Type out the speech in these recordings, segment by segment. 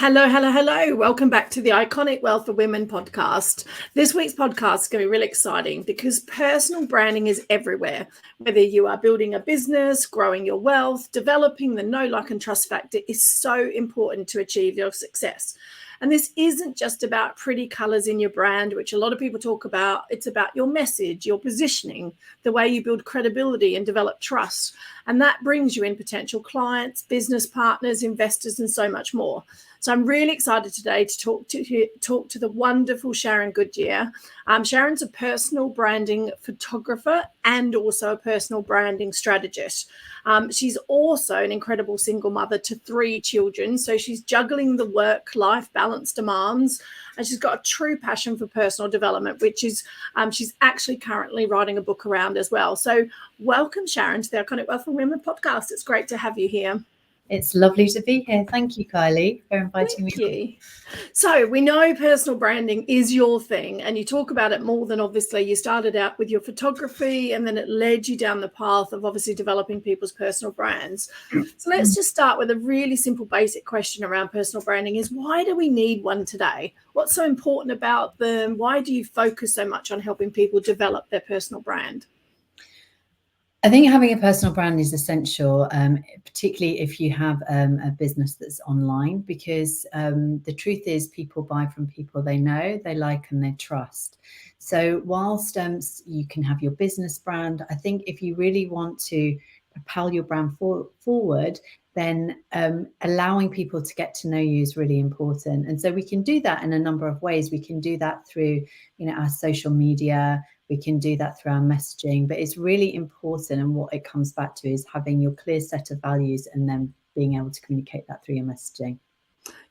Hello, hello, hello. Welcome back to the Iconic Wealth for Women podcast. This week's podcast is going to be really exciting because personal branding is everywhere. Whether you are building a business, growing your wealth, developing the know, like, and trust factor is so important to achieve your success. And this isn't just about pretty colors in your brand, which a lot of people talk about. It's about your message, your positioning, the way you build credibility and develop trust. And that brings you in potential clients, business partners, investors, and so much more. So I'm really excited today to talk to the wonderful Sharron Goodyear. Sharron's a personal branding photographer and also a personal branding strategist. She's also an incredible single mother to 3 children. So she's juggling the work-life balance demands, and she's got a true passion for personal development, which is she's actually currently writing a book around as well. So welcome, Sharron, to the Iconic Wealth for Women podcast. It's great to have you here. It's lovely to be here. Thank you, Kylie, for inviting me. Thank you. So we know personal branding is your thing, and you talk about it more than obviously you started out with your photography, and then it led you down the path of obviously developing people's personal brands. So let's just start with a really simple basic question around personal branding is why do we need one today? What's so important about them? Why do you focus so much on helping people develop their personal brand? I think having a personal brand is essential, particularly if you have a business that's online, because the truth is people buy from people they know, they like, and they trust. So whilst you can have your business brand, I think if you really want to propel your brand forward, then allowing people to get to know you is really important. And so we can do that in a number of ways. We can do that through, our social media. We can do that through our messaging, but it's really important. And what it comes back to is having your clear set of values and then being able to communicate that through your messaging.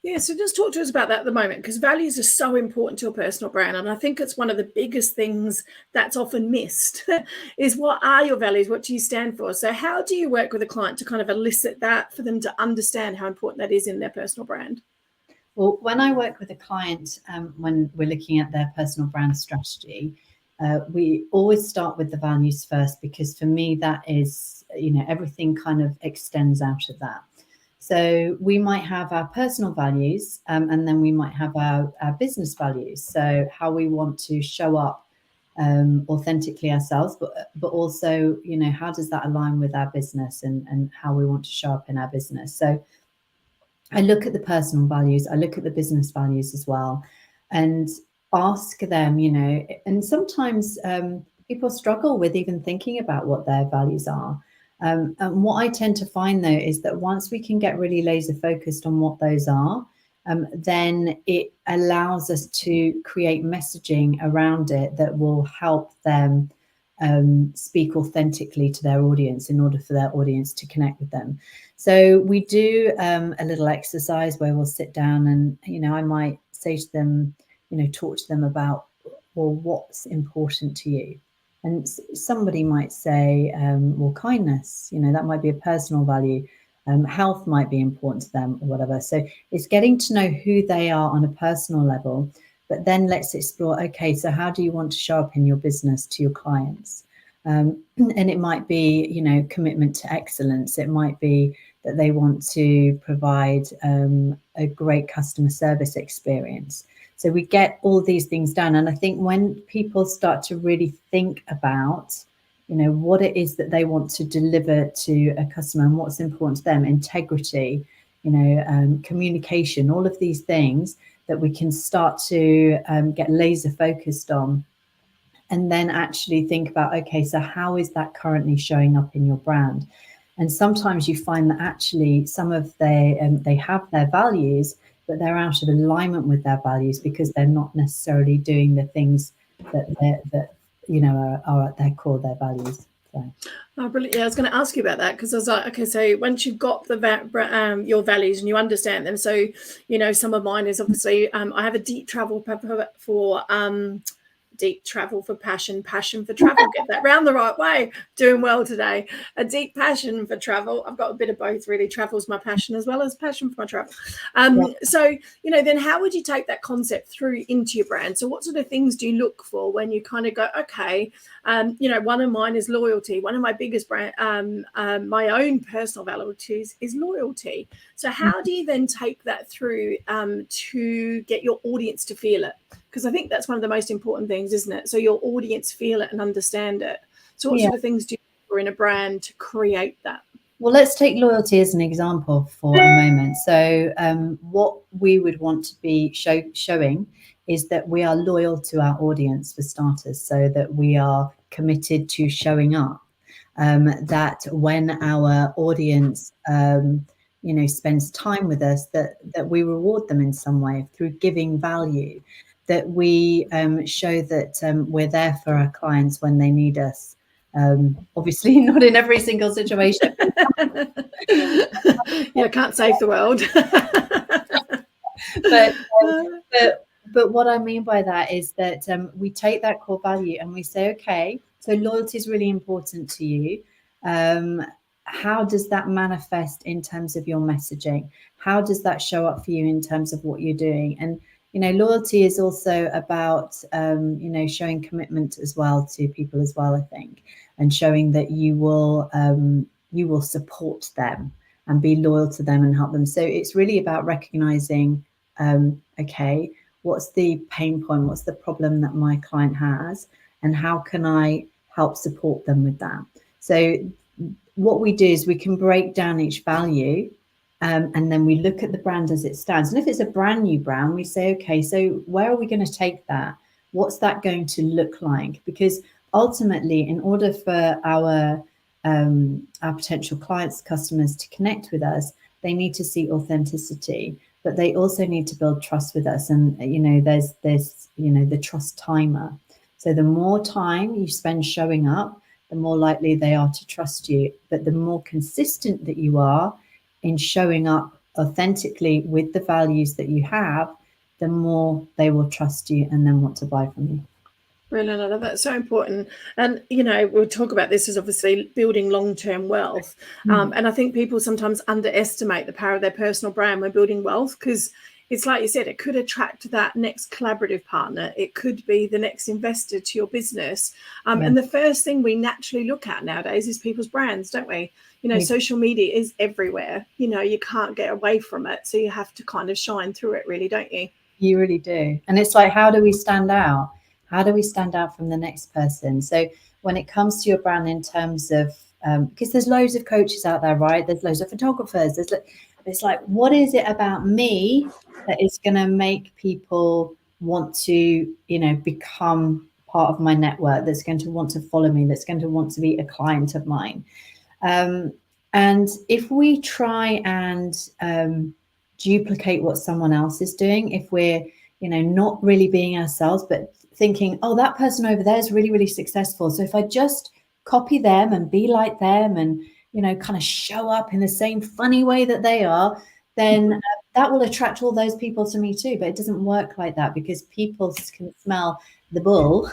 Yeah, so just talk to us about that at the moment, because values are so important to a personal brand. And I think it's one of the biggest things that's often missed is what are your values? What do you stand for? So how do you work with a client to kind of elicit that for them to understand how important that is in their personal brand? Well, when I work with a client, when we're looking at their personal brand strategy, we always start with the values first, because for me, that is, everything kind of extends out of that. So we might have our personal values and then we might have our business values. So how we want to show up authentically ourselves, but also, how does that align with our business and how we want to show up in our business. So I look at the personal values, I look at the business values as well, and ask them, and sometimes people struggle with even thinking about what their values are. And what I tend to find, though, is that once we can get really laser focused on what those are, then it allows us to create messaging around it that will help them speak authentically to their audience in order for their audience to connect with them. So we do a little exercise where we'll sit down and, I might say to them, talk to them about, well, what's important to you? And somebody might say, well, kindness, that might be a personal value. Health might be important to them or whatever. So it's getting to know who they are on a personal level, but then let's explore, okay, so how do you want to show up in your business to your clients? And it might be, commitment to excellence. It might be that they want to provide a great customer service experience. So we get all these things done. And I think when people start to really think about, what it is that they want to deliver to a customer and what's important to them, integrity, communication, all of these things that we can start to get laser focused on, and then actually think about, okay, so how is that currently showing up in your brand? And sometimes you find that actually some of they have their values, but they're out of alignment with their values because they're not necessarily doing the things that are at their core, their values. So. Oh, brilliant. Yeah, I was going to ask you about that, because I was like, okay, so once you've got your values and you understand them, so, some of mine is obviously, I have a deep travel for deep travel for passion, passion for travel. Get that round the right way. Doing well today. A deep passion for travel. I've got a bit of both, really. Travel's my passion as well as passion for my travel. So, then how would you take that concept through into your brand? So what sort of things do you look for when you kind of go, okay, one of mine is loyalty. One of my biggest brand, my own personal values is loyalty. So how do you then take that through to get your audience to feel it? Because I think that's one of the most important things, isn't it? So your audience feel it and understand it. So what sort of things do you look for in a brand to create that? Well, let's take loyalty as an example for a moment. So what we would want to be showing is that we are loyal to our audience, for starters, so that we are committed to showing up, that when our audience spends time with us, that we reward them in some way through giving value, that we show that we're there for our clients when they need us. Obviously not in every single situation. Yeah, can't save the world. but what I mean by that is that we take that core value and we say, okay, so loyalty is really important to you. How does that manifest in terms of your messaging? How does that show up for you in terms of what you're doing? And loyalty is also about showing commitment as well to people as well, I think, and showing that you will support them and be loyal to them and help them. So it's really about recognizing, okay, what's the pain point? What's the problem that my client has? And how can I help support them with that? So what we do is we can break down each value, and then we look at the brand as it stands. And if it's a brand new brand, we say, okay, so where are we going to take that? What's that going to look like? Because ultimately, in order for our potential clients, customers to connect with us, they need to see authenticity, but they also need to build trust with us. And there's the trust timer. So the more time you spend showing up, the more likely they are to trust you. But the more consistent that you are in showing up authentically with the values that you have, the more they will trust you and then want to buy from you. Brilliant. I love that. So important. And, we'll talk about this as obviously building long-term wealth. And I think people sometimes underestimate the power of their personal brand when building wealth, because it's like you said, it could attract that next collaborative partner. It could be the next investor to your business. And the first thing we naturally look at nowadays is people's brands, don't we? Social media is everywhere. You can't get away from it. So you have to kind of shine through it, really, don't you? You really do. And it's like, how do we stand out? How do we stand out from the next person? So when it comes to your brand in terms of, because there's loads of coaches out there, right? There's loads of photographers. It's like, what is it about me that is going to make people want to, become part of my network, that's going to want to follow me, that's going to want to be a client of mine? And if we try and duplicate what someone else is doing, if we're, not really being ourselves, but thinking, oh, that person over there is really, really successful, so if I just copy them and be like them and, kind of show up in the same funny way that they are, then that will attract all those people to me too. But it doesn't work like that, because people can smell the bull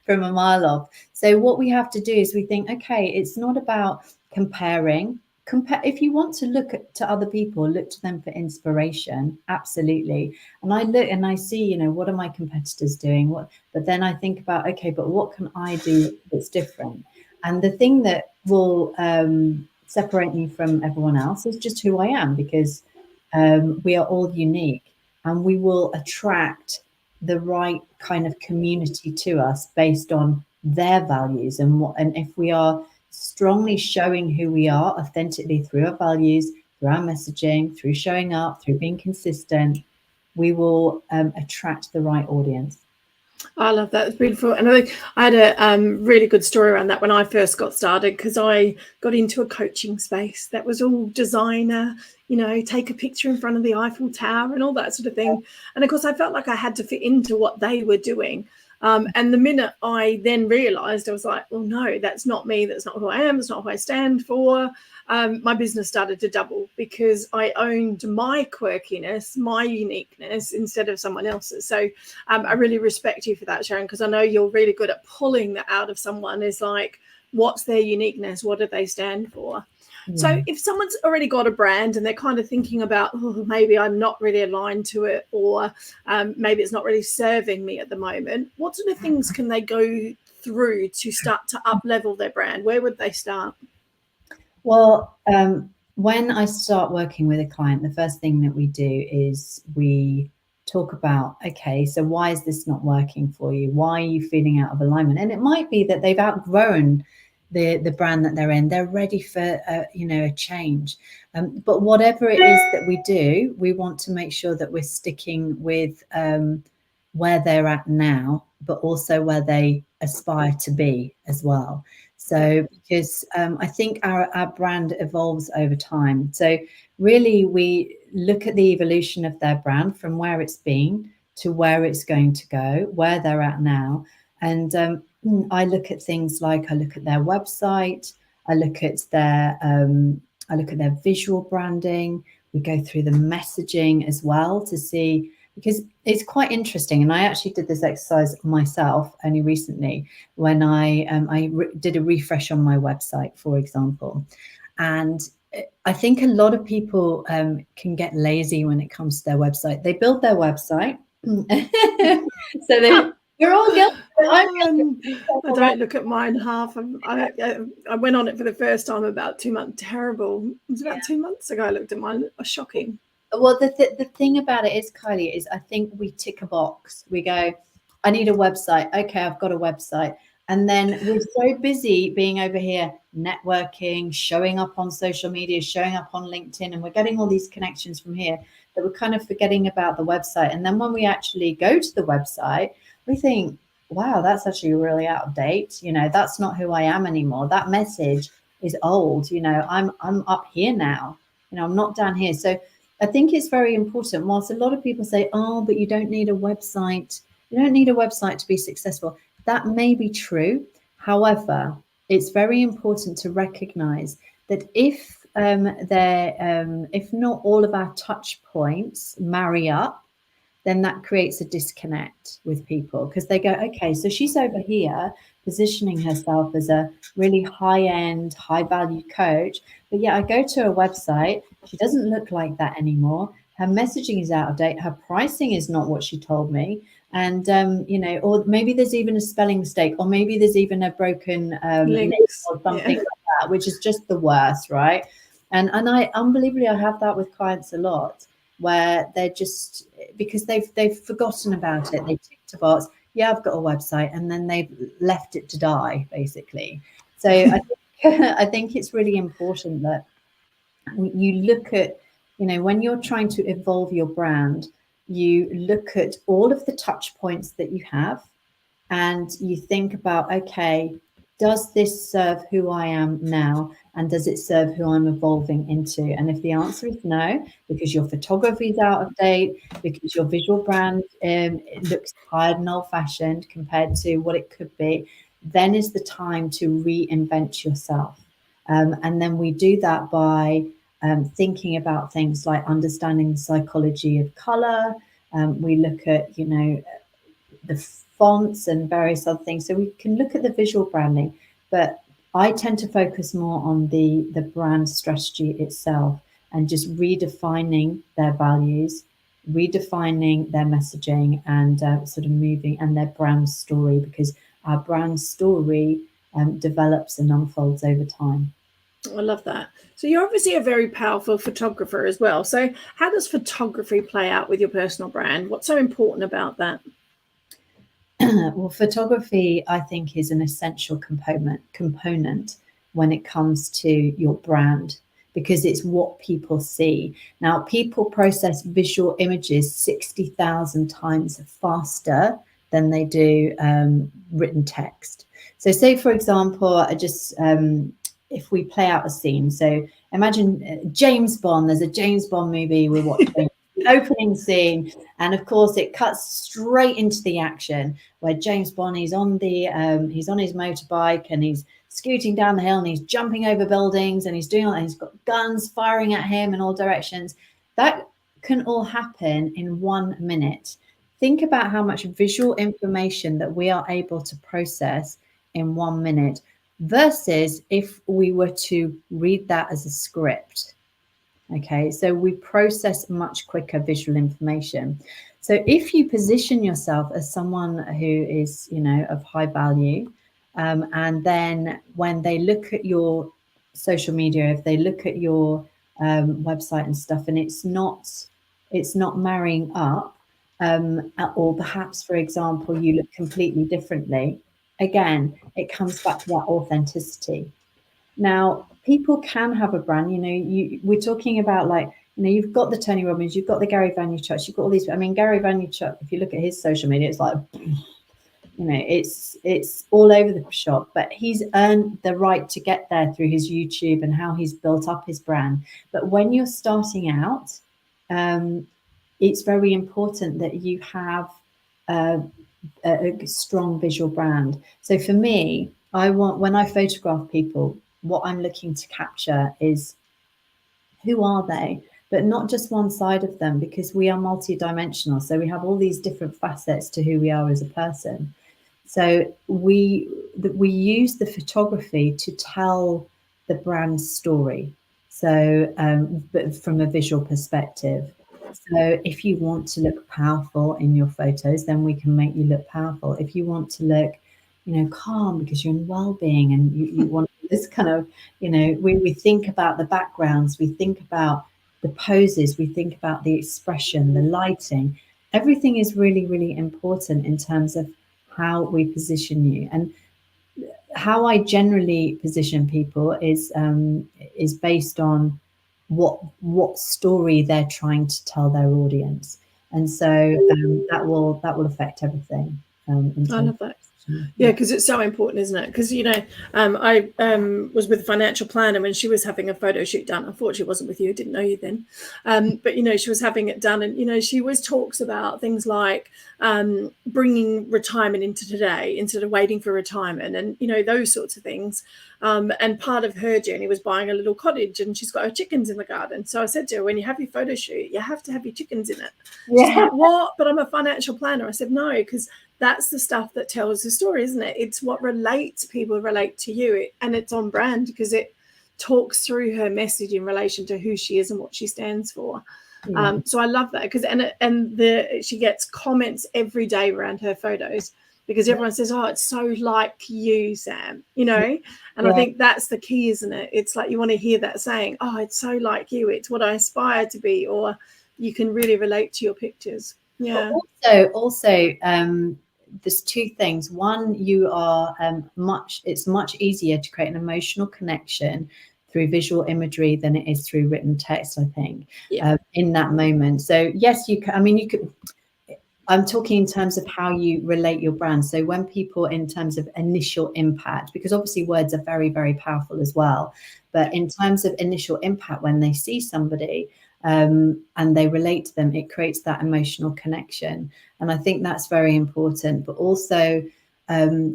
from a mile off. So what we have to do is we think, okay, it's not about comparing. If you want to look to other people, look to them for inspiration, absolutely. And I look and I see, what are my competitors doing? But then I think about, okay, but what can I do that's different? And the thing that will separate me from everyone else is just who I am, because we are all unique, and we will attract the right kind of community to us based on their values. And if we are strongly showing who we are authentically through our values, through our messaging, through showing up, through being consistent, we will attract the right audience. I love that. It's beautiful. And I had a really good story around that when I first got started, because I got into a coaching space that was all designer, take a picture in front of the Eiffel Tower and all that sort of thing. And of course, I felt like I had to fit into what they were doing. And the minute I then realized, I was like, well, no, that's not me. That's not who I am. That's not who I stand for. My business started to double because I owned my quirkiness, my uniqueness, instead of someone else's. So I really respect you for that, Sharron, because I know you're really good at pulling that out of someone. Is like, what's their uniqueness? What do they stand for? So if someone's already got a brand and they're kind of thinking about, oh, maybe I'm not really aligned to it, or maybe it's not really serving me at the moment, what sort of things can they go through to start to up level their brand? Where would they start? Well, when I start working with a client, the first thing that we do is we talk about, okay, so why is this not working for you? Why are you feeling out of alignment? And it might be that they've outgrown the brand that they're in. They're ready for a change. But whatever it is that we do, we want to make sure that we're sticking with where they're at now, but also where they aspire to be as well. So because I think our brand evolves over time. So really we look at the evolution of their brand from where it's been to where it's going to go, where they're at now. And I look at things like I look at their website, I look at their visual branding. We go through the messaging as well to see, because it's quite interesting. And I actually did this exercise myself only recently when I did a refresh on my website, for example. And I think a lot of people can get lazy when it comes to their website. They build their website. So we're all guilty. I don't look at mine half. I went on it for the first time about 2 months. Terrible. It was about 2 months ago I looked at mine. It was shocking. Well, the thing about it is, Kylie, is I think we tick a box. We go, I need a website. Okay, I've got a website. And then we're so busy being over here, networking, showing up on social media, showing up on LinkedIn, and we're getting all these connections from here that we're kind of forgetting about the website. And then when we actually go to the website, we think, wow, that's actually really out of date. That's not who I am anymore. That message is old. I'm up here now. I'm not down here. So I think it's very important. Whilst a lot of people say, oh, but you don't need a website. You don't need a website to be successful. That may be true. However, it's very important to recognize that if not all of our touch points marry up, then that creates a disconnect with people, because they go, okay, so she's over here positioning herself as a really high-end, high-value coach, but yeah, I go to her website, she doesn't look like that anymore. Her messaging is out of date. Her pricing is not what she told me. And, or maybe there's even a spelling mistake, or maybe there's even a broken link or something like that, which is just the worst, right? And I unbelievably, I have that with clients a lot, where they're just, because they've forgotten about it. They ticked a box. Yeah, I've got a website, and then they've left it to die, basically. So I think it's really important that you look at, when you're trying to evolve your brand, you look at all of the touch points that you have, and you think about, okay, does this serve who I am now? And does it serve who I'm evolving into? And if the answer is no, because your photography is out of date, because your visual brand looks tired and old-fashioned compared to what it could be, then is the time to reinvent yourself. And then we do that by thinking about things like understanding the psychology of color. We look at, the fonts and various other things. So we can look at the visual branding, but I tend to focus more on the brand strategy itself, and just redefining their values, redefining their messaging, and sort of moving, and their brand story, because our brand story develops and unfolds over time. I love that. So you're obviously a very powerful photographer as well. So how does photography play out with your personal brand? What's so important about that? Well, photography, I think, is an essential component when it comes to your brand, because it's what people see. Now, people process visual images 60,000 times faster than they do written text. So say, for example, if we play out a scene, so imagine James Bond, there's a James Bond movie we're watching. opening scene, and of course it cuts straight into the action where James Bond he's on his motorbike and he's scooting down the hill and he's jumping over buildings and he's doing all that. He's got guns firing at him in all directions. That can all happen in 1 minute. Think about how much visual information that we are able to process in 1 minute versus if we were to read that as a script. Okay, so we process much quicker visual information. So if you position yourself as someone who is, of high value, and then when they look at your social media, if they look at your website and stuff, and it's not marrying up, or perhaps, for example, you look completely differently, again, it comes back to that authenticity. Now, people can have a brand, we're talking about you've got the Tony Robbins, you've got the Gary Vaynerchuk, you've got all these. I mean, Gary Vaynerchuk, if you look at his social media, it's like, it's all over the shop, but he's earned the right to get there through his YouTube and how he's built up his brand. But when you're starting out, it's very important that you have a strong visual brand. So for me, when I photograph people, what I'm looking to capture is who are they, but not just one side of them, because we are multidimensional. So we have all these different facets to who we are as a person. So we use the photography to tell the brand story. So, but from a visual perspective. So if you want to look powerful in your photos, then we can make you look powerful. If you want to look, calm because you're in well-being and you want this kind of, we think about the backgrounds, we think about the poses, we think about the expression, the lighting. Everything is really, really important in terms of how we position you. And how I generally position people is based on what story they're trying to tell their audience, and so that will affect everything. I love that. Yeah, because it's so important, isn't it? Because I was with a financial planner when she was having a photo shoot done. Unfortunately, it wasn't with you. Didn't know you then, but she was having it done, and she always talks about things like bringing retirement into today instead of waiting for retirement, and those sorts of things. And part of her journey was buying a little cottage, and she's got her chickens in the garden. So I said to her, when you have your photo shoot, you have to have your chickens in it. Yeah. She's like, what? But I'm a financial planner. I said, no, because that's the stuff that tells the story, isn't it? It's what people relate to you, and it's on brand because it talks through her message in relation to who she is and what she stands for. Yeah. So I love that because she gets comments every day around her photos because everyone says, oh, it's so like you, Sam, and I think that's the key, isn't it? It's like you want to hear that saying, oh, it's so like you, it's what I aspire to be, or you can really relate to your pictures. Yeah. But also there's two things. One, you are it's much easier to create an emotional connection through visual imagery than it is through written text, I think, in that moment. So yes, you can. I mean, you could. I'm talking in terms of how you relate your brand. So when people, in terms of initial impact, because obviously words are very, very powerful as well. But in terms of initial impact, when they see somebody and they relate to them, it creates that emotional connection. And I think that's very important. But also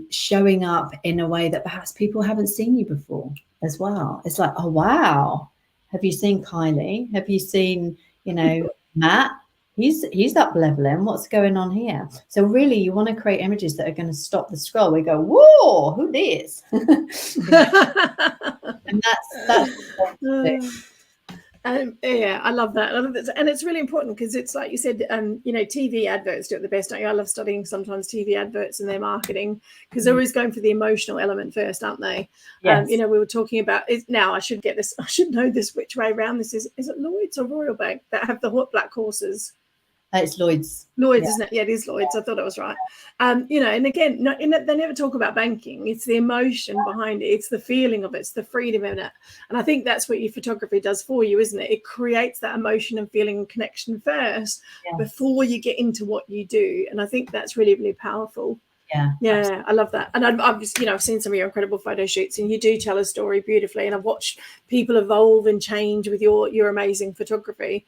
showing up in a way that perhaps people haven't seen you before as well. It's like, oh, wow. Have you seen Kylie? Have you seen, Matt? He's up leveling. What's going on here? So really, you want to create images that are going to stop the scroll. We go, whoa, who this? And that's yeah, I love that. And it's really important because it's like you said, TV adverts do it the best, don't you? I love studying sometimes TV adverts and their marketing because they're always going for the emotional element first, aren't they? Yes. We were talking about it. Now I should get this. I should know this which way around this is. Is it Lloyd's or Royal Bank that have the black horses? It's Lloyd's. Lloyd's, isn't it? Yeah, it is Lloyd's. I thought I was right. And again, they never talk about banking. It's the emotion behind it. It's the feeling of it. It's the freedom in it. And I think that's what your photography does for you, isn't it? It creates that emotion and feeling and connection first before you get into what you do. And I think that's really, really powerful. Yeah, absolutely. I love that. And I've seen some of your incredible photo shoots, and you do tell a story beautifully. And I've watched people evolve and change with your amazing photography.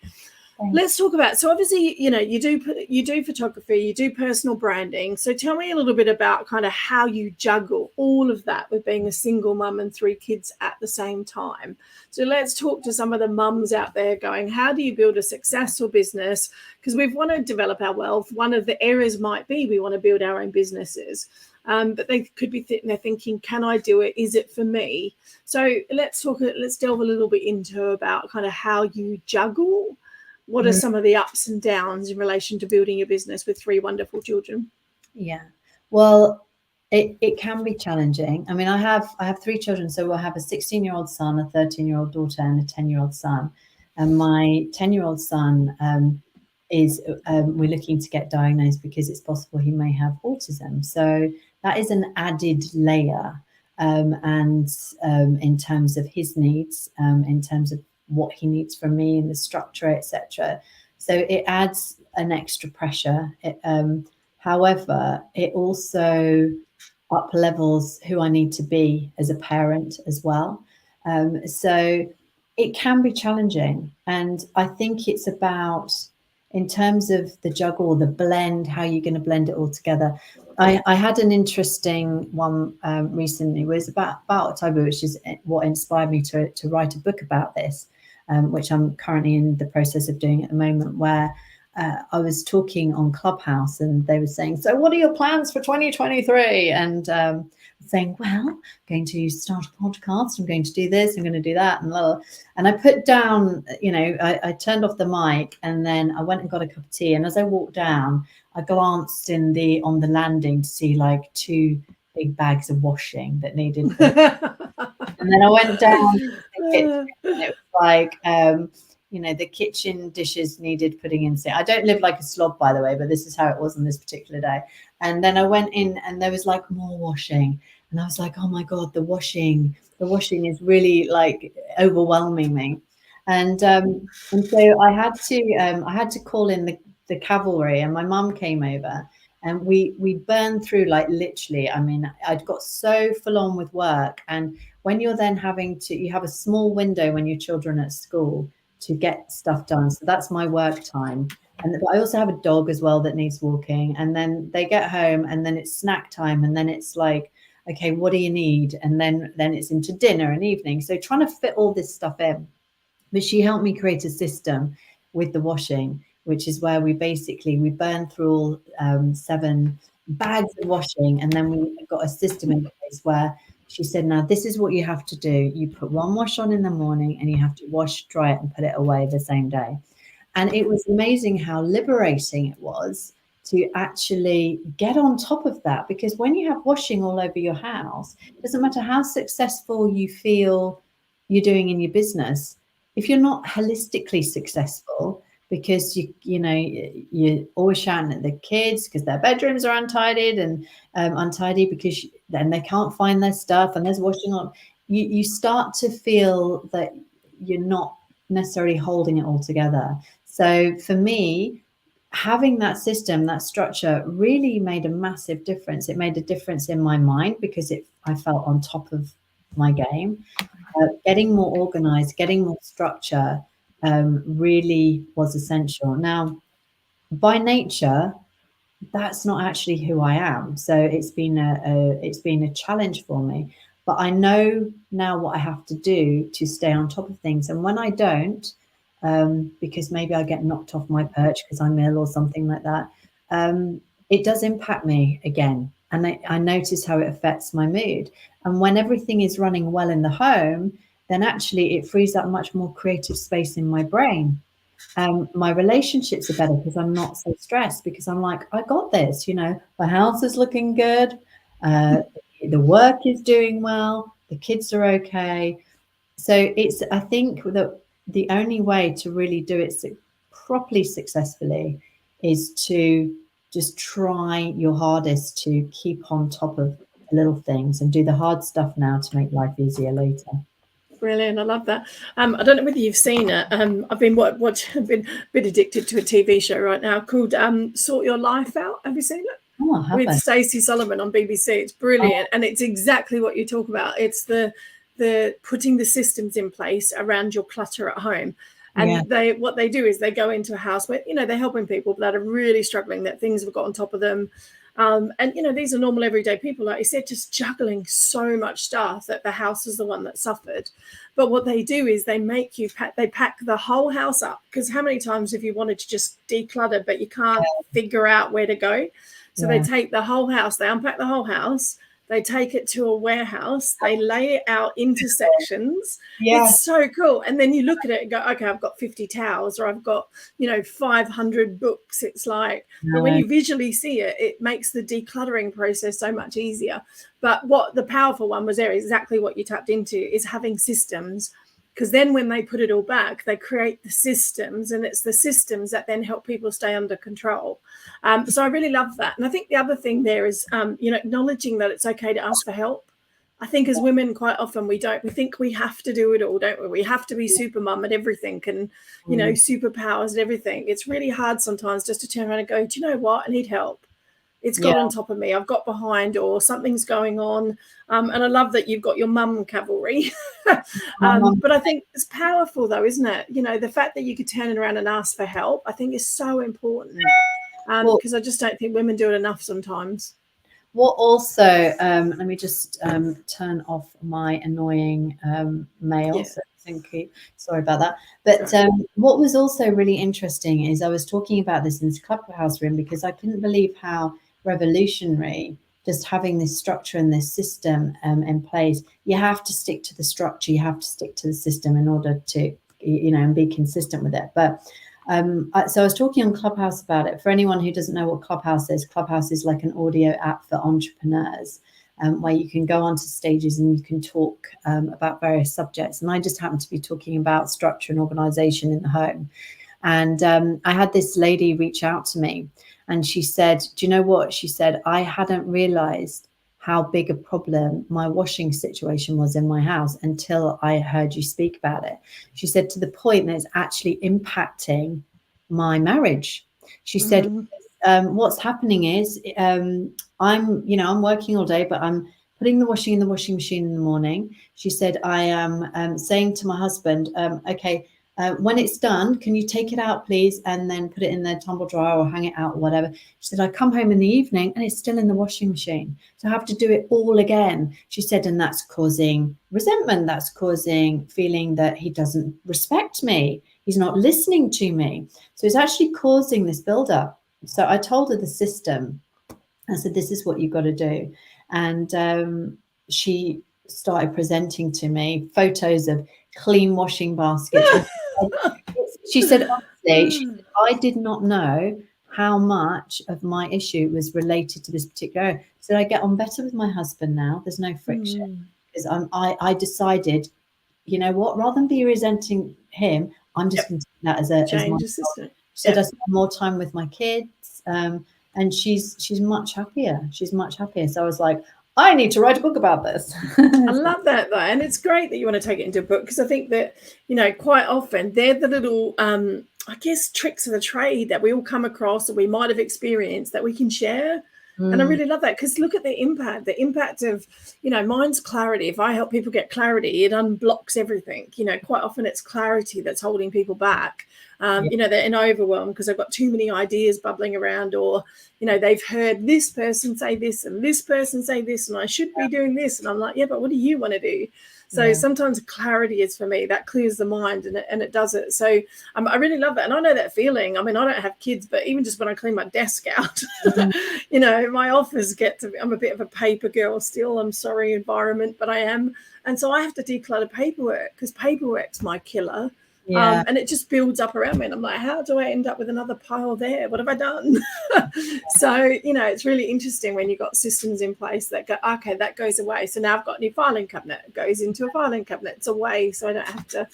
Let's talk about, so obviously, you do photography, you do personal branding. So tell me a little bit about kind of how you juggle all of that with being a single mum and 3 kids at the same time. So let's talk to some of the mums out there going, how do you build a successful business? Because we want to develop our wealth. One of the areas might be we want to build our own businesses. But they could be they're thinking, can I do it? Is it for me? So let's delve a little bit into about kind of how you juggle. What are some of the ups and downs in relation to building your business with 3 wonderful children? Yeah, well, it can be challenging. I mean, I have 3 children, so we'll have a 16-year-old son, a 13-year-old daughter, and a 10-year-old son. And my 10-year-old son is we're looking to get diagnosed because it's possible he may have autism. So that is an added layer, and in terms of his needs, in terms of what he needs from me and the structure, etc. So it adds an extra pressure. However, it also up levels who I need to be as a parent as well. So it can be challenging. And I think it's about, in terms of the juggle, the blend, how you're going to blend it all together. I had an interesting one recently. It was about October, which is what inspired me to write a book about this, which I'm currently in the process of doing at the moment, where I was talking on Clubhouse and they were saying, so what are your plans for 2023? And saying, well, I'm going to start a podcast, I'm going to do this, I'm going to do that, and blah, blah. And I put down, I turned off the mic and then I went and got a cup of tea. And as I walked down, I glanced on the landing to see like 2 big bags of washing that needed. And then I went down to the kitchen and it was like, the kitchen dishes needed putting in. I don't live like a slob, by the way, but this is how it was on this particular day. And then I went in and there was like more washing. And I was like, oh my God, the washing is really like overwhelming me. And so I had to call in the cavalry, and my mum came over. And we burned through, like, literally, I mean, I'd got so full on with work. And when you're then you have a small window when your children are at school to get stuff done. So that's my work time. And I also have a dog as well that needs walking. And then they get home and then it's snack time. And then it's like, okay, what do you need? And then it's into dinner and evening. So trying to fit all this stuff in. But she helped me create a system with the washing, which is where we burned through all 7 bags of washing. And then we got a system in place where she said, now this is what you have to do. You put 1 wash on in the morning and you have to wash, dry it and put it away the same day. And it was amazing how liberating it was to actually get on top of that. Because when you have washing all over your house, it doesn't matter how successful you feel you're doing in your business. If you're not holistically successful, because you're always shouting at the kids because their bedrooms are untidied and untidy because then they can't find their stuff and there's washing on, you start to feel that you're not necessarily holding it all together. So for me, having that system, that structure really made a massive difference. It made a difference in my mind because I felt on top of my game. Getting more organized, getting more structure really was essential. Now, by nature, that's not actually who I am. So it's been a challenge for me. But I know now what I have to do to stay on top of things. And when I don't, because maybe I get knocked off my perch because I'm ill or something like that, it does impact me again. And I notice how it affects my mood. And when everything is running well in the home, then actually it frees up much more creative space in my brain. My relationships are better because I'm not so stressed, because I'm like, I got this, my house is looking good. The work is doing well. The kids are okay. So I think that the only way to really do it properly successfully is to just try your hardest to keep on top of the little things and do the hard stuff now to make life easier later. Brilliant. I love that. I don't know whether you've seen it. I've been I've been a bit addicted to a TV show right now called Sort Your Life Out. Have you seen it? Oh, with Stacey Solomon on BBC. It's brilliant. And it's exactly what you talk about. It's the the putting the systems in place around your clutter at home. Yeah. And what they do is they go into a house where, they're helping people that are really struggling, that things have got on top of them. And, these are normal everyday people, like you said, just juggling so much stuff that the house is the one that suffered. But what they do is they make you they pack the whole house up, because how many times have you wanted to just declutter, but you can't figure out where to go? So they take the whole house, they unpack the whole house, they take it to a warehouse, they lay it out into sections. Yeah. It's so cool. And then you look at it and go, okay, I've got 50 towels, or I've got, 500 books. It's like, but when you visually see it, it makes the decluttering process so much easier. But what the powerful one was there, exactly what you tapped into, is having systems. Because then when they put it all back, they create the systems, and it's the systems that then help people stay under control. So I really love that. And I think the other thing there is, acknowledging that it's okay to ask for help. I think as women, quite often we think we have to do it all, don't we? We have to be super mum at everything and, superpowers at everything. It's really hard sometimes just to turn around and go, do you know what? I need help. It's got on top of me. I've got behind, or something's going on. And I love that you've got your mum cavalry. But I think it's powerful, though, isn't it? The fact that you could turn around and ask for help, I think is so important, because I just don't think women do it enough sometimes. What also, let me just turn off my annoying mail. So thank you. Sorry about that. But what was also really interesting is I was talking about this in this Clubhouse room, because I couldn't believe how revolutionary just having this structure and this system in place. You have to stick to the structure, you have to stick to the system in order to, and be consistent with it. But so I was talking on Clubhouse about it. For anyone who doesn't know what Clubhouse is like an audio app for entrepreneurs, where you can go onto stages and you can talk about various subjects. And I just happened to be talking about structure and organization in the home. And I had this lady reach out to me, and she said, do you know what? She said, I hadn't realized how big a problem my washing situation was in my house until I heard you speak about it. She said, to the point that it's actually impacting my marriage. She said, what's happening is I'm working all day, but I'm putting the washing in the washing machine in the morning. She said, I am saying to my husband, okay, when it's done, can you take it out, please, and then put it in the tumble dryer or hang it out or whatever. She said, I come home in the evening and it's still in the washing machine. So I have to do it all again. She said, and that's causing resentment. That's causing feeling that he doesn't respect me. He's not listening to me. So it's actually causing this buildup. So I told her the system. I said, this is what you've got to do. And she started presenting to me photos of clean washing baskets. She said, honestly, I did not know how much of my issue was related to this particular area. She said, I get on better with my husband now. There's no friction, because I decided, you know what, rather than be resenting him, I'm just going to take that as my system. She said, I spend more time with my kids, and she's much happier. She's much happier. So I was like, I need to write a book about this. I love that, though. And it's great that you want to take it into a book, because I think that, quite often they're the little, I guess, tricks of the trade that we all come across, or we might have experienced, that we can share. And I really love that, because look at the impact of, mine's clarity. If I help people get clarity, it unblocks everything. Quite often it's clarity that's holding people back. They're in overwhelm because they've got too many ideas bubbling around, or, they've heard this person say this and this person say this, and I should be doing this. And I'm like, yeah, but what do you want to do? So sometimes clarity is, for me, that clears the mind, and it does it. So I really love that. And I know that feeling. I mean, I don't have kids, but even just when I clean my desk out, my office I'm a bit of a paper girl still. I'm sorry, environment, but I am. And so I have to declutter paperwork, because paperwork's my killer. And it just builds up around me, and I'm like, how do I end up with another pile there? What have I done? So, it's really interesting when you've got systems in place that go, okay, that goes away. So now I've got a new filing cabinet. It goes into a filing cabinet. It's away, so I don't have to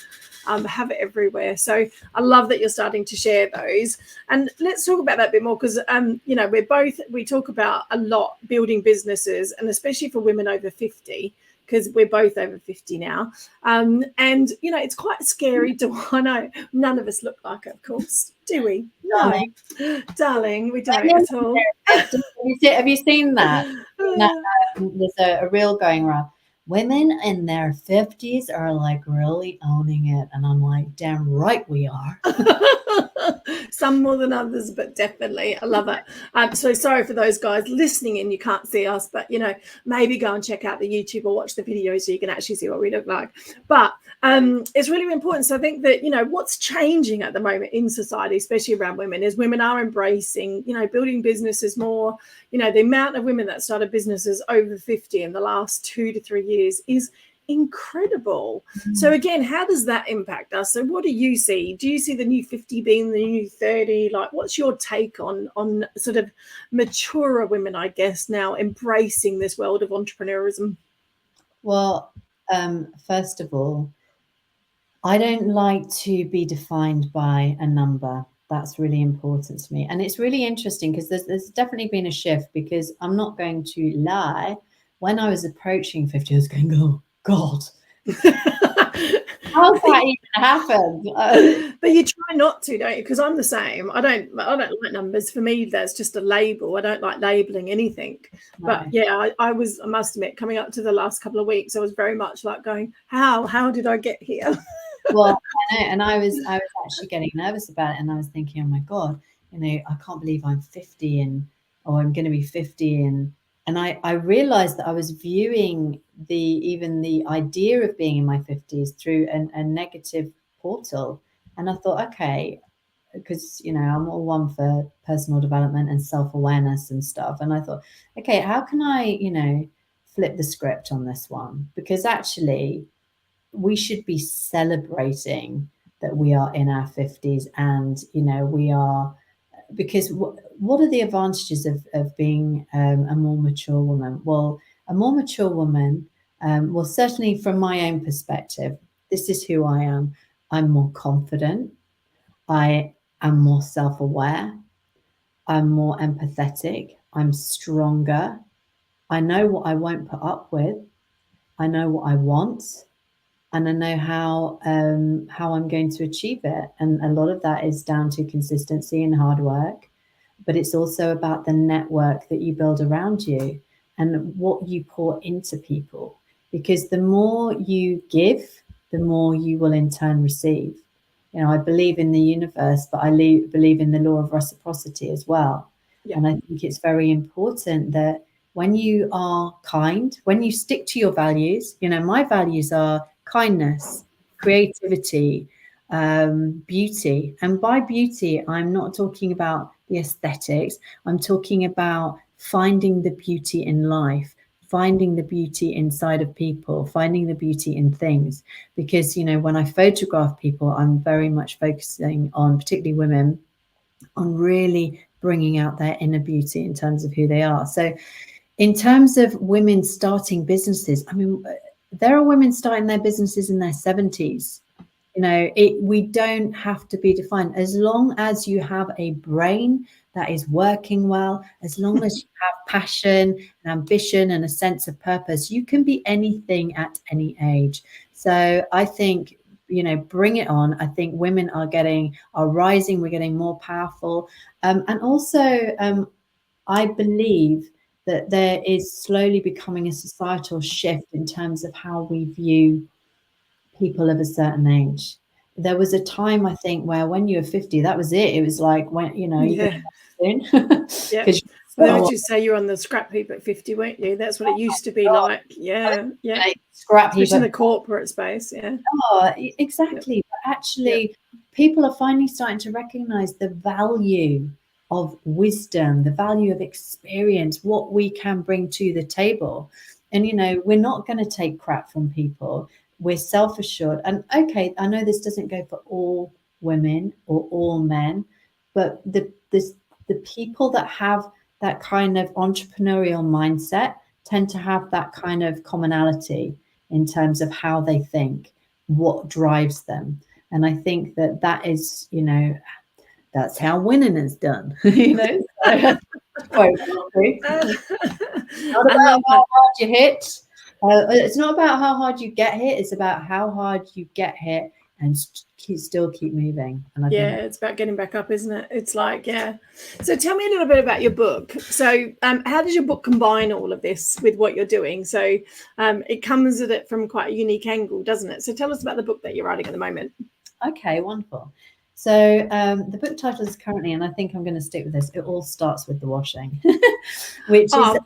have it everywhere. So I love that you're starting to share those. And let's talk about that a bit more, because, we talk about a lot building businesses, and especially for women over 50, because we're both over 50 now. And, it's quite scary I know none of us look like it, of course, do we? No, darling, we don't at all. Have you seen that? There's a reel going around women in their 50s are like really owning it. And I'm like, damn right we are. Some more than others, but definitely I love it. So sorry for those guys listening in, you can't see us, but maybe go and check out the YouTube or watch the video so you can actually see what we look like. But it's really important. So I think that what's changing at the moment in society, especially around women, is women are embracing building businesses more. The amount of women that started businesses over 50 in the last 2 to 3 years is incredible. So again, how does that impact us? So what do you see? Do you see the new 50 being the new 30? Like, what's your take on sort of maturer women, I guess, now embracing this world of entrepreneurism? Well, first of all, I don't like to be defined by a number. That's really important to me. And it's really interesting because there's definitely been a shift, because I'm not going to lie. When I was approaching 50, I was going, oh, God. How's that even happened? But you try not to, don't you? Because I'm the same. I don't like numbers. For me, that's just a label. I don't like labeling anything. No. But yeah, I must admit, coming up to the last couple of weeks, I was very much like going, how did I get here? Well, I know, and I was actually getting nervous about it, and I was thinking, oh my God, I can't believe I'm 50 or I'm going to be 50, and I realized that I was viewing even the idea of being in my 50s through a negative portal. And I thought, okay, because I'm all one for personal development and self-awareness and stuff. And I thought, okay, how can I, flip the script on this one? Because actually we should be celebrating that we are in our 50s, and we are, because what are the advantages of being a more mature woman? Well, a more mature woman, well, certainly from my own perspective, this is who I am. I'm more confident. I am more self-aware. I'm more empathetic. I'm stronger. I know what I won't put up with. I know what I want, and I know how I'm going to achieve it. And a lot of that is down to consistency and hard work, but it's also about the network that you build around you and what you pour into people. Because the more you give, the more you will in turn receive. I believe in the universe, but I believe in the law of reciprocity as well. Yeah. And I think it's very important that when you are kind, when you stick to your values, my values are kindness, creativity, beauty. And by beauty, I'm not talking about the aesthetics. I'm talking about finding the beauty in life, finding the beauty inside of people, finding the beauty in things. Because, when I photograph people, I'm very much focusing on, particularly women, on really bringing out their inner beauty in terms of who they are. So in terms of women starting businesses, I mean, there are women starting their businesses in their 70s. We don't have to be defined. As long as you have a brain that is working well, as long as you have passion and ambition and a sense of purpose, you can be anything at any age. So I think, bring it on. I think women are rising. We're getting more powerful. And also, I believe that there is slowly becoming a societal shift in terms of how we view people of a certain age. There was a time, I think, where when you were 50, that was it. It was like, when you're going to soon. Yeah. Well, would you say you're on the scrap heap at 50, weren't you? That's what it used to be like. Yeah. Scrap heap. Especially in the corporate space. Yeah. Oh, exactly. Yep. But actually, people are finally starting to recognize the value of wisdom, the value of experience, what we can bring to the table. And, we're not going to take crap from people. We're self-assured. And okay, I know this doesn't go for all women or all men, but the people that have that kind of entrepreneurial mindset tend to have that kind of commonality in terms of how they think, what drives them. And I think that is, that's how winning is done. Quite not about how hard you hit. It's not about how hard you get hit. It's about how hard you get hit and still keep moving. And I think it's about getting back up, isn't it? It's like, yeah. So tell me a little bit about your book. So how does your book combine all of this with what you're doing? So it comes at it from quite a unique angle, doesn't it? So tell us about the book that you're writing at the moment. Okay, wonderful. So the book title is currently, and I think I'm going to stick with this, It All Starts With the Washing, which is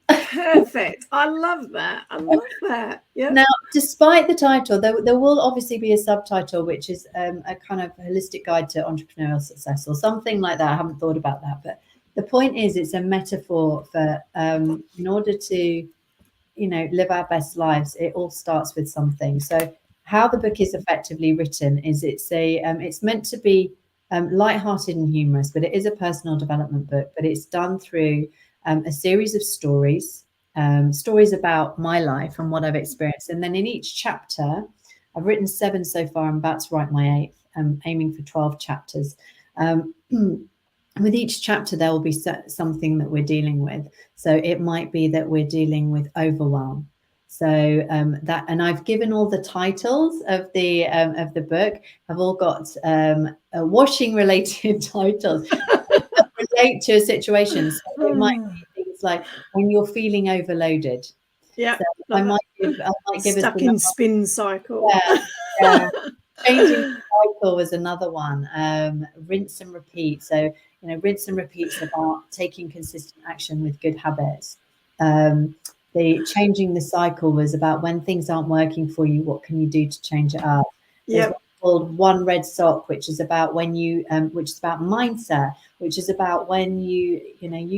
perfect. I love that. I love that. Yeah. Now, despite the title, there will obviously be a subtitle, which is a kind of holistic guide to entrepreneurial success or something like that. I haven't thought about that, but the point is, it's a metaphor for in order to, live our best lives, it all starts with something. So how the book is effectively written is it's meant to be lighthearted and humorous, but it is a personal development book, but it's done through a series of stories about my life and what I've experienced. And then in each chapter, I've written 7 so far. I'm about to write my 8th. I'm aiming for 12 chapters. With each chapter, there will be something that we're dealing with. So it might be that we're dealing with overwhelm. So and I've given all the titles of the book. I've all got washing related titles that relate to a situation. So it might be things like when you're feeling overloaded. Yeah, so I might give stuck in spin cycle. Yeah. Changing cycle was another one. Rinse and repeat. So rinse and repeat is about taking consistent action with good habits. The changing the cycle was about when things aren't working for you, what can you do to change it up? There's one called One Red Sock, which is about when you, which is about mindset, which is about when you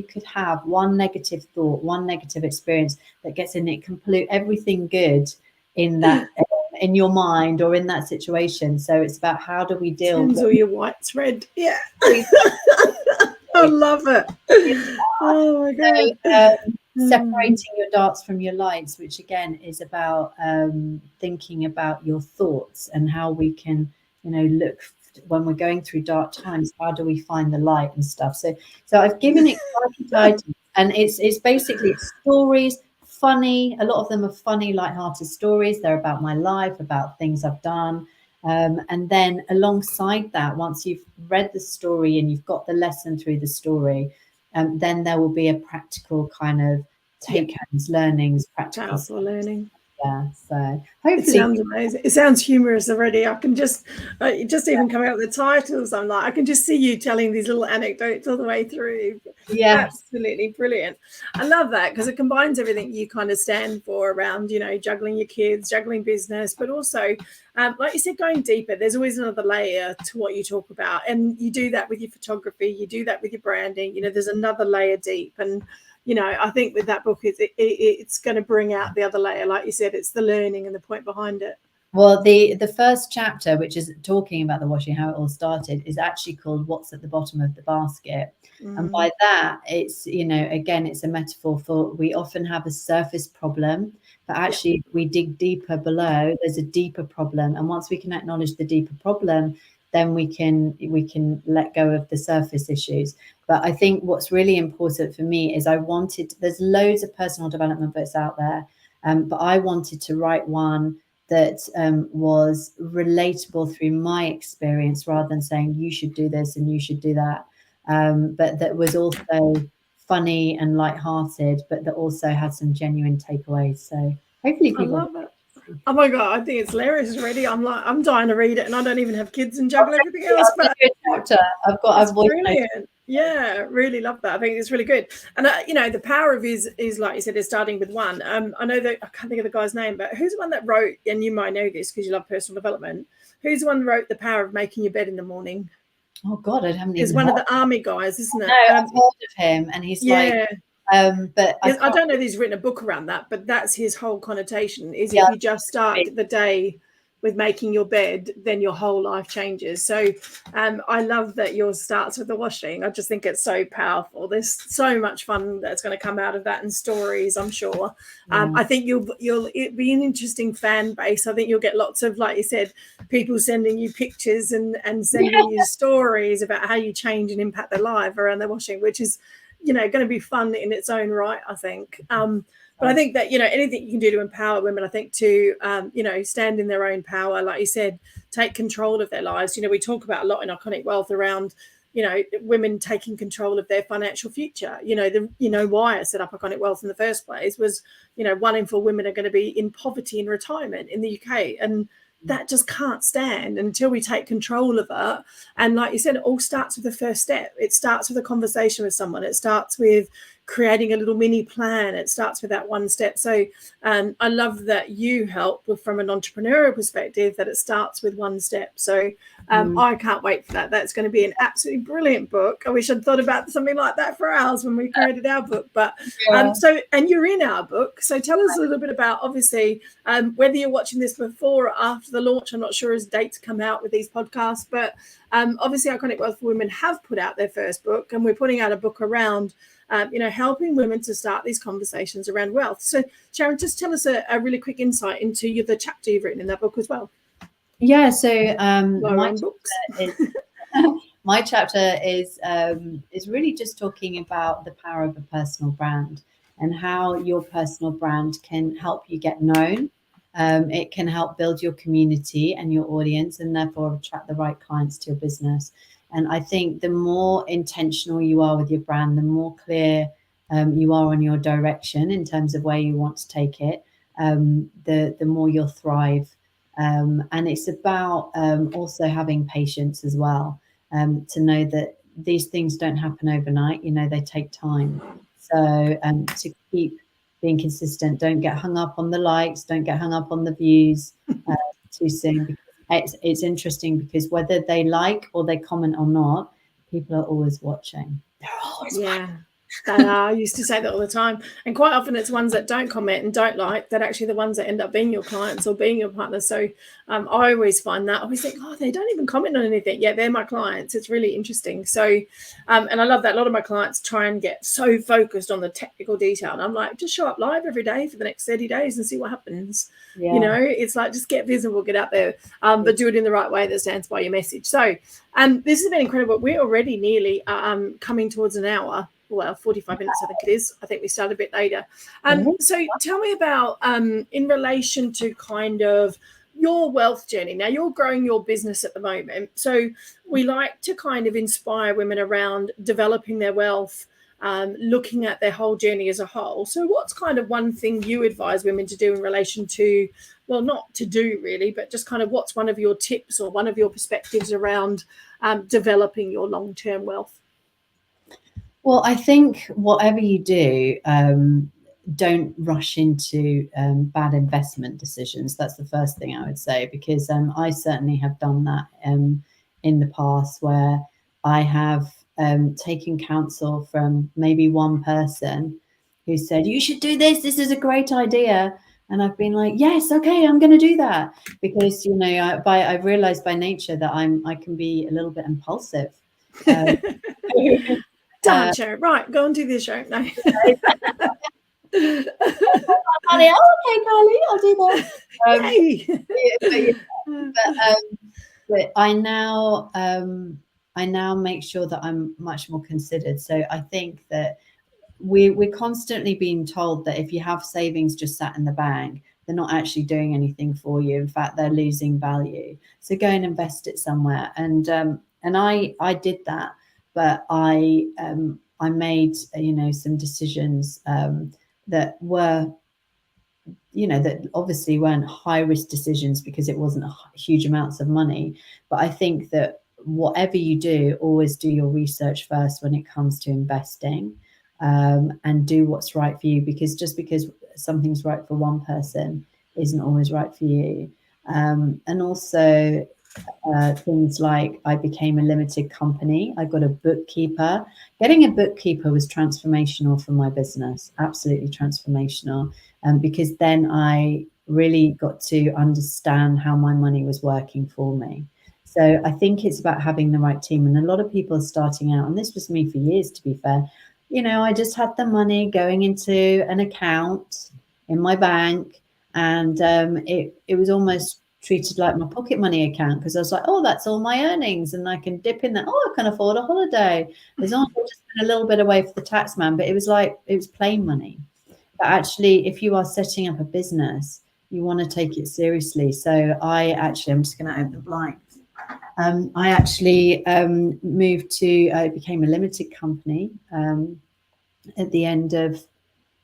could have one negative thought, one negative experience that gets in it, can pollute everything good in that in your mind or in that situation. So it's about how do we deal with all your whites red. Yeah. I love it. Oh my God. Separating your darks from your lights, which again is about thinking about your thoughts and how we can, look when we're going through dark times, how do we find the light and stuff. So I've given it titles, and it's basically stories, funny. A lot of them are funny, light-hearted stories. They're about my life, about things I've done. And then alongside that, once you've read the story and you've got the lesson through the story, then there will be a practical kind of take-homes, learnings, practical learning. Yeah, so hopefully it sounds amazing. It sounds humorous already. I can just even coming out with the titles, I'm like, I can just see you telling these little anecdotes all the way through. Yeah, absolutely brilliant. I love that because it combines everything you kind of stand for around, juggling your kids, juggling business, but also, like you said, going deeper. There's always another layer to what you talk about, and you do that with your photography. You do that with your branding. There's another layer deep, and I think with that book, it's going to bring out the other layer. Like you said, it's the learning and the point behind it. Well, the first chapter, which is talking about the washing, how it all started, is actually called What's at the Bottom of the Basket. And by that, it's, again, it's a metaphor for, we often have a surface problem, but actually if we dig deeper below, there's a deeper problem. And once we can acknowledge the deeper problem, then we can let go of the surface issues. But I think what's really important for me is there's loads of personal development books out there, but I wanted to write one that was relatable through my experience, rather than saying you should do this and you should do that, but that was also funny and lighthearted, but that also had some genuine takeaways. So hopefully people. I love it. Oh my God, I think it's hilarious already. I'm dying to read it, and I don't even have kids and juggle everything else. But I've brilliant. Yeah, really love that. I think it's really good. And the power of is like you said, is starting with one. I know that I can't think of the guy's name, but who's the one that wrote? And you might know this because you love personal development. Who's the one that wrote The Power of Making Your Bed in the Morning? Oh God, I haven't. He's one of the army guys, isn't it? No, I've heard of him, and he's like. But I don't know that he's written a book around that, but that's his whole connotation is if you just start the day with making your bed, then your whole life changes. So I love that yours starts with the washing. I just think it's so powerful. There's so much fun that's going to come out of that, and stories, I'm sure. I think it'll be an interesting fan base. I think you'll get lots of, like you said, people sending you pictures and sending you stories about how you change and impact their life around their washing, which is going to be fun in its own right, I think. But I think that, anything you can do to empower women, I think to, stand in their own power, like you said, take control of their lives. We talk about a lot in Iconic Wealth around, women taking control of their financial future. Why I set up Iconic Wealth in the first place was, 1 in 4 women are going to be in poverty in retirement in the UK. And that just can't stand until we take control of it. And like you said, it all starts with the first step. It starts with a conversation with someone. It starts with creating a little mini plan. It starts with that one step. So I love that you help from an entrepreneurial perspective, that it starts with one step. So I can't wait for that. That's going to be an absolutely brilliant book. I wish I'd thought about something like that for ours when we created our book. But and you're in our book. So tell us a little bit about, obviously, whether you're watching this before or after the launch. I'm not sure as dates come out with these podcasts, but obviously Iconic Wealth for Women have put out their first book, and we're putting out a book around helping women to start these conversations around wealth. So Sharron, just tell us a really quick insight into the chapter you've written in that book as well. Yeah, so my chapter is really just talking about the power of a personal brand and how your personal brand can help you get known. It can help build your community and your audience, and therefore attract the right clients to your business. And I think the more intentional you are with your brand, the more clear you are on your direction in terms of where you want to take it, the more you'll thrive. And it's about also having patience as well, to know that these things don't happen overnight. They take time. So to keep being consistent, don't get hung up on the likes, don't get hung up on the views too soon. It's interesting because whether they like or they comment or not, people are always watching. They're always watching. They are. I used to say that all the time. And quite often it's ones that don't comment and don't like that actually the ones that end up being your clients or being your partners. So I always find that. I always think, they don't even comment on anything. Yeah, they're my clients. It's really interesting. So, and I love that. A lot of my clients try and get so focused on the technical detail. And I'm like, just show up live every day for the next 30 days and see what happens. Yeah. It's like, just get visible, get out there, but do it in the right way that stands by your message. So this has been incredible. We're already nearly coming towards an hour. Well, 45 minutes, I think it is. I think we started a bit later. So tell me about, in relation to kind of your wealth journey. Now, you're growing your business at the moment. So we like to kind of inspire women around developing their wealth, looking at their whole journey as a whole. So what's kind of one thing you advise women to do in relation to, well, not to do really, but just kind of what's one of your tips or one of your perspectives around developing your long-term wealth? Well, I think whatever you do, don't rush into bad investment decisions. That's the first thing I would say, because I certainly have done that in the past, where I have taken counsel from maybe one person who said, you should do this. This is a great idea. And I've been like, yes, okay, I'm going to do that. Because, I've realized by nature that I can be a little bit impulsive. Done, Sharron. Right, go and do this, Sharron. No. Okay, Carly, I'll do that. But I now make sure that I'm much more considered. So I think that we're constantly being told that if you have savings just sat in the bank, they're not actually doing anything for you. In fact, they're losing value. So go and invest it somewhere. And I did that. But I made, some decisions that were, that obviously weren't high risk decisions because it wasn't huge amounts of money. But I think that whatever you do, always do your research first when it comes to investing, and do what's right for you, because just because something's right for one person isn't always right for you. And also, things like I became a limited company. I got a bookkeeper. Getting a bookkeeper was transformational for my business, absolutely transformational, because then I really got to understand how my money was working for me. So I think it's about having the right team. And a lot of people are starting out, and this was me for years, to be fair. I just had the money going into an account in my bank, and it was almost treated like my pocket money account, because I was like, oh, that's all my earnings and I can dip in there. Oh, I can afford a holiday as long as I just spend a little bit away for the tax man. But it was plain money. But actually, if you are setting up a business, want to take it seriously. So I'm just going to open the blinds. I actually moved to, I became a limited company at the end of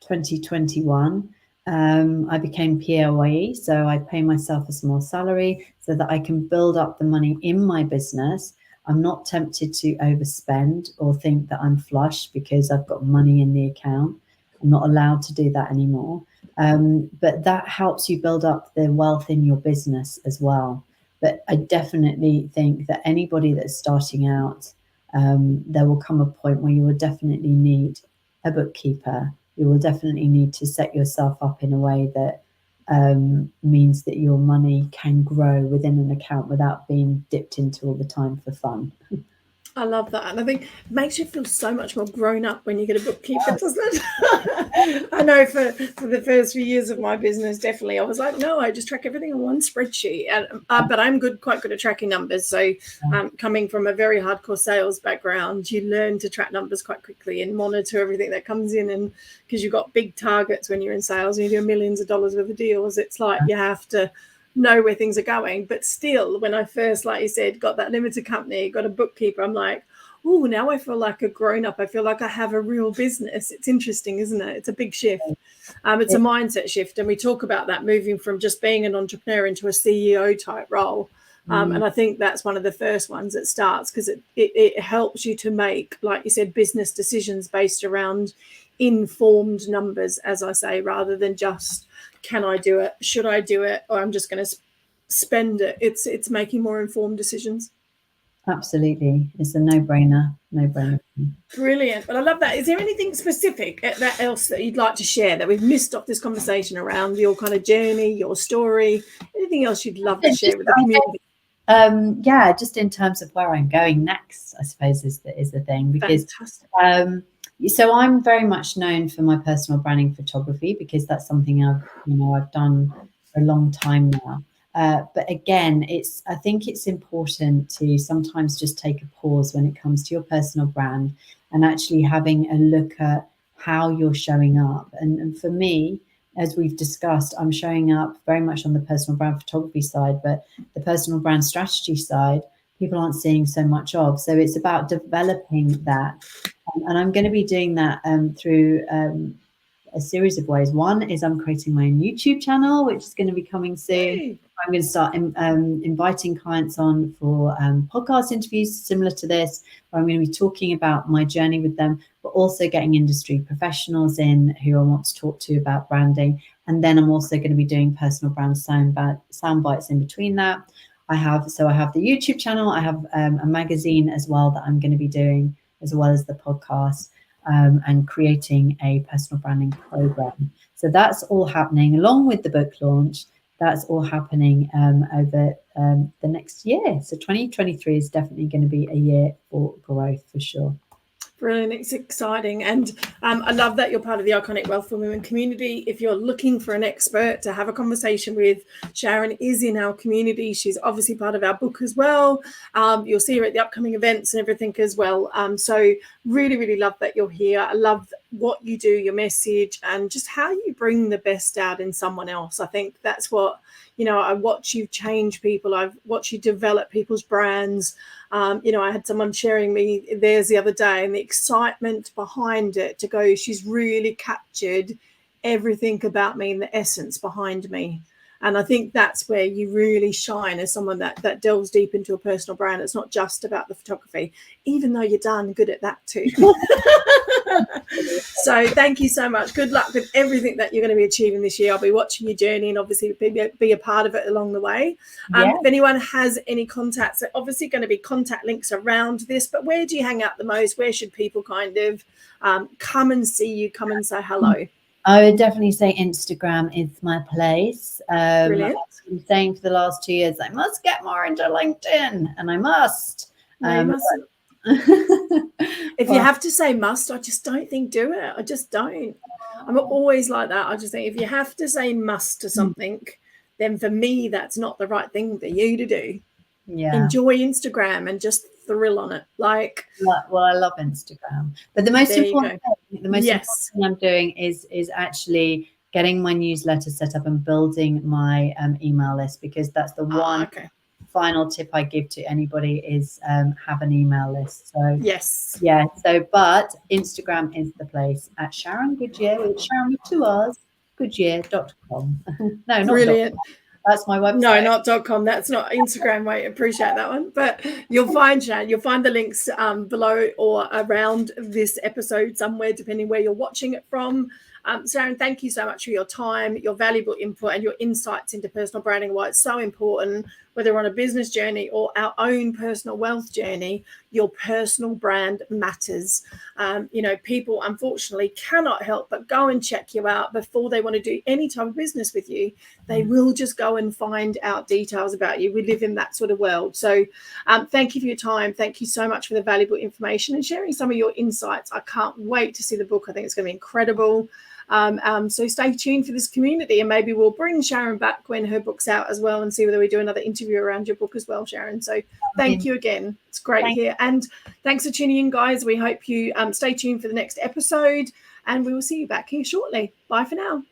2021. I became PAYE, so I pay myself a small salary so that I can build up the money in my business. I'm not tempted to overspend or think that I'm flush because I've got money in the account. I'm not allowed to do that anymore. But that helps you build up the wealth in your business as well. But I definitely think that anybody that's starting out, there will come a point where you will definitely need a bookkeeper. You will definitely need to set yourself up in a way that means that your money can grow within an account without being dipped into all the time for fun. I love that. And I think it makes you feel so much more grown up when you get a bookkeeper, doesn't it? I know for the first few years of my business, definitely, I was like, no, I just track everything on one spreadsheet. And, but I'm quite good at tracking numbers. So coming from a very hardcore sales background, you learn to track numbers quite quickly and monitor everything that comes in. And because you've got big targets when you're in sales and you do millions of dollars worth of deals, it's like you have to know where things are going. But still, when I first, like you said, got that limited company, got a bookkeeper, I'm like, oh, now I feel like a grown up. I feel like I have a real business. It's interesting, isn't it? It's a big shift. It's a mindset shift. And we talk about that, moving from just being an entrepreneur into a CEO type role. And I think that's one of the first ones that starts, because it helps you to make, like you said, business decisions based around informed numbers, as I say, rather than just, can I do it? Should I do it? Or I'm just going to spend it. It's making more informed decisions. Absolutely. It's a no-brainer. Brilliant. Well, I love that. Is there anything specific that else that you'd like to share that we've missed off this conversation around your kind of journey, your story? Anything else you'd love to share with the community? Yeah, just in terms of where I'm going next, I suppose is the thing, because so I'm very much known for my personal branding photography, because that's something I've done for a long time now. But again, I think it's important to sometimes just take a pause when it comes to your personal brand and actually having a look at how you're showing up. And for me, as we've discussed, I'm showing up very much on the personal brand photography side, but the personal brand strategy side, people aren't seeing so much of. So it's about developing that. And I'm going to be doing that through a series of ways. One is I'm creating my own YouTube channel, which is going to be coming soon. Yay. I'm going to start inviting clients on for podcast interviews similar to this, where I'm going to be talking about my journey with them, but also getting industry professionals in who I want to talk to about branding. And then I'm also going to be doing personal brand sound bites in between that. I have the YouTube channel. I have a magazine as well that I'm going to be doing, as well as the podcast, and creating a personal branding program. So that's all happening along with the book launch. That's all happening over the next year. So 2023 is definitely going to be a year for growth for sure. Brilliant. It's exciting. And I love that you're part of the Iconic Wealth for Women community. If you're looking for an expert to have a conversation with, Sharron is in our community. She's obviously part of our book as well. You'll see her at the upcoming events and everything as well. So really, really love that you're here. I love what you do, your message, and just how you bring the best out in someone else. I think that's what, I watch you change people. I've watched you develop people's brands. I had someone sharing me theirs the other day, and the excitement behind it to go, she's really captured everything about me and the essence behind me. And I think that's where you really shine as someone that delves deep into a personal brand. It's not just about the photography, even though you're darn good at that too. So thank you so much. Good luck with everything that you're going to be achieving this year. I'll be watching your journey and obviously be a part of it along the way. If anyone has any contacts, they're obviously going to be contact links around this, but where do you hang out the most? Where should people kind of come and see you, come and say hello? I would definitely say Instagram is my place. Brilliant. I've been saying for the last 2 years, I must get more into LinkedIn, and I must. No, you mustn't. If you have to say must, I just don't think do it. I just don't. I'm always like that. I just think if you have to say must to something, then for me, that's not the right thing for you to do. Yeah. Enjoy Instagram and just thrill on it. Well, I love Instagram, but the most important thing I'm doing is actually getting my newsletter set up and building my email list, because that's the one final tip I give to anybody is have an email list. So yes, yeah. So, but Instagram is the place at Sharron Goodyear, with Sharron with 2 R's, Goodyear.com. No, not brilliant. .com. That's my website. No, not .com. That's not Instagram. Wait, appreciate that one. But you'll find, Shan, you'll find the links below or around this episode somewhere, depending where you're watching it from. Sharron, thank you so much for your time, your valuable input, and your insights into personal branding, why it's so important, whether on a business journey or our own personal wealth journey. Your personal brand matters. People unfortunately cannot help but go and check you out before they want to do any type of business with you. They will just go and find out details about you. We live in that sort of world. So thank you for your time. Thank you so much for the valuable information and sharing some of your insights. I can't wait to see the book. I think it's going to be incredible. So stay tuned for this community, and maybe we'll bring Sharron back when her book's out as well and see whether we do another interview around your book as well, Sharron. So thank you again. It's great here. And thanks for tuning in, guys. We hope you stay tuned for the next episode, and we will see you back here shortly. Bye for now.